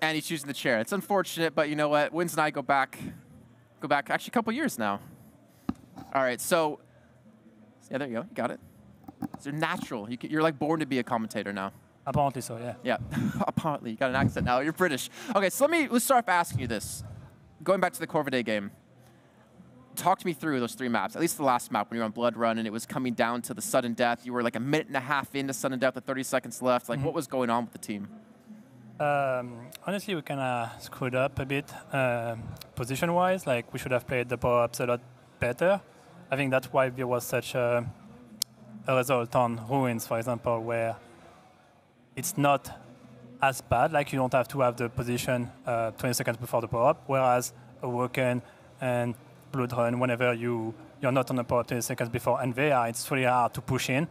And he's choosing the chair. It's unfortunate, but you know what? Winz and I go back actually a couple years now. All right, so yeah, there you go. You got it. So you're natural. You're like born to be a commentator now. Apparently so, yeah. Yeah, apparently. You got an accent now. You're British. Okay, so let's start off asking you this. Going back to the Corvidae game, talk to me through those 3 maps, at least the last map when you were on Blood Run and it was coming down to the sudden death. You were like a minute and a half into sudden death with 30 seconds left. Like, what was going on with the team? Honestly, we kind of screwed up a bit position-wise. Like, we should have played the power-ups a lot better. I think that's why there was such a result on Ruins, for example, where it's not as bad. Like, you don't have to have the position 20 seconds before the power-up, whereas Awoken and Blood Run, whenever you're not on the power-up 20 seconds before, and they are, it's really hard to push in.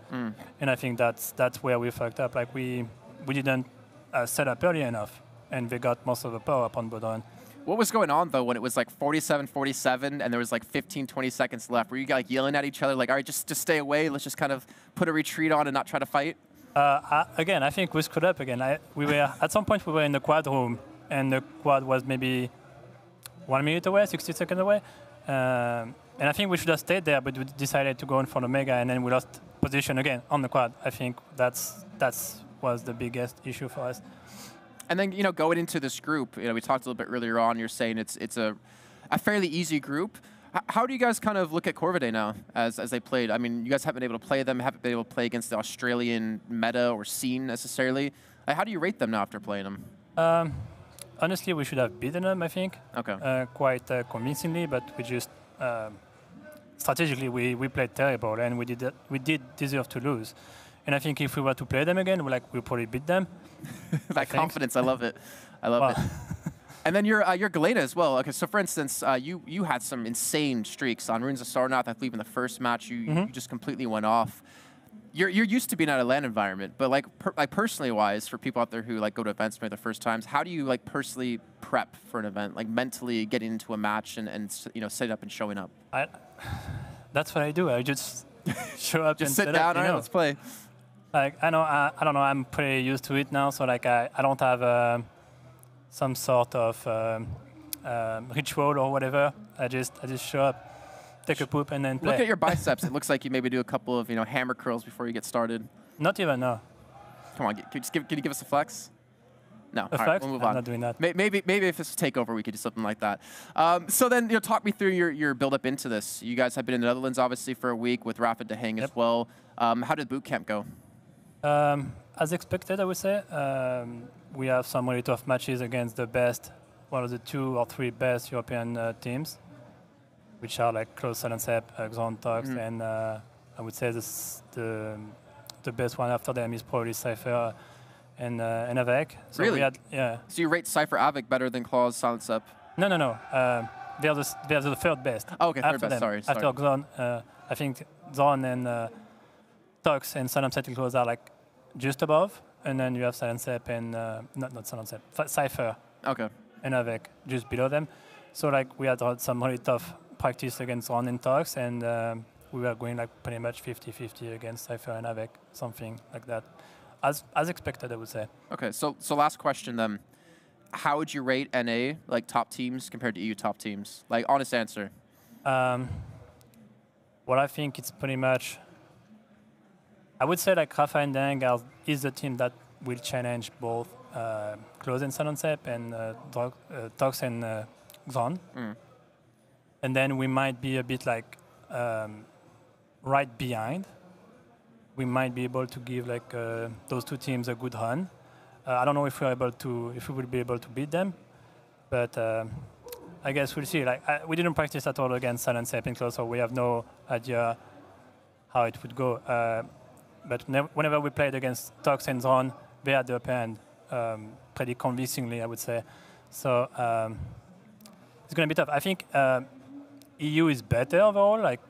And I think that's where we fucked up. Like, we didn't set up early enough, and they got most of the power-up on Blood Run. What was going on, though, when it was like 47-47 and there was like 15, 20 seconds left? Were you like yelling at each other like, all right, just stay away, let's just kind of put a retreat on and not try to fight? Again, I think we screwed up again. We were at some point we were in the quad room, and the quad was maybe 1 minute away, 60 seconds away. And I think we should have stayed there, but we decided to go in for the mega, and then we lost position again on the quad. I think that's was the biggest issue for us. And then, you know, going into this group, you know, we talked a little bit earlier on, you're saying it's a fairly easy group. How do you guys kind of look at Corvidae now as they played? I mean, you guys haven't been able to play them, haven't been able to play against the Australian meta or scene necessarily. How do you rate them now after playing them? Honestly, we should have beaten them, I think. Okay. Quite convincingly, but we just strategically we played terrible, and we did deserve to lose. And I think if we were to play them again, we'll probably beat them. That confidence, I love it. I love it. And then you're Galena as well. Okay, so for instance, you had some insane streaks on Runes of Sarnath. I believe in the first match you just completely went off. You're used to being at a LAN environment, but like personally wise, for people out there who like go to events for the first times, how do you like personally prep for an event, like mentally getting into a match and you know, set up and showing up? That's what I do. I just show up just and sit set down. up, All right, let's play. Like I don't know. I'm pretty used to it now, so like I don't have some sort of ritual or whatever. I just show up, take a poop, and then play. Look at your biceps. It looks like you maybe do a couple of hammer curls before you get started. Not even, no. Come on, can you give us a flex? No. A flex? Right, we'll move on. I'm not doing that. Maybe if this was takeover, we could do something like that. So then, talk me through your build up into this. You guys have been in the Netherlands obviously for a week with Rapid de Hang as well. How did boot camp go? As expected, I would say. We have some really tough matches against the best, one of the 2 or 3 best European teams, which are like Close, Silencep, Xon, Tox, and I would say the best one after them is probably Cypher and Avec. So really? We had, yeah. So you rate Cypher Avec better than Claws, Silencep? No. They're the third best. Oh, okay, third best. Sorry. After Xon, I think Xon and Tox and Silencep and Close are like just above, and then you have Silencep and not Silencep, Cypher. Okay. And Avec just below them. So like we had some really tough practice against Xon and Tox, and we were going like pretty much 50-50 against Cypher and Avec, something like that, as expected, I would say. Okay. So last question then. How would you rate NA, like top teams compared to EU top teams? Like, honest answer. Well, I think it's pretty much, I would say like Rafa and Dang is the team that will challenge both Close and Silencep and Tox and Xon. And then we might be a bit like right behind. We might be able to give like those 2 teams a good run. I don't know if we will be able to beat them, but I guess we'll see. Like we didn't practice at all against Silencep and Close, so we have no idea how it would go. But whenever we played against Tox and Xon, they had the upper hand pretty convincingly, I would say. So it's going to be tough. I think EU is better overall, like,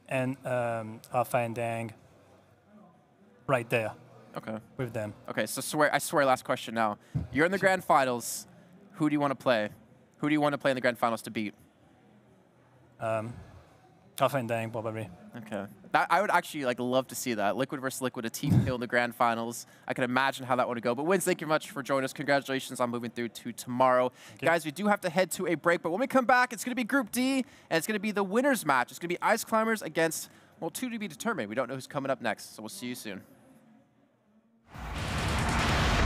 and Rafa and Dang right there. Okay. With them. Okay, so I swear, last question now. You're in the grand finals. Who do you want to play? Who do you want to play in the grand finals to beat? Kafa and Dang, probably. Okay. I would actually love to see that. Liquid versus Liquid, a team kill in the grand finals. I can imagine how that would go. But Winz, thank you much for joining us. Congratulations on moving through to tomorrow. Guys, we do have to head to a break. But when we come back, it's going to be Group D, and it's going to be the winners match. It's going to be Ice Climbers against, well, 2 to be determined. We don't know who's coming up next, so we'll see you soon.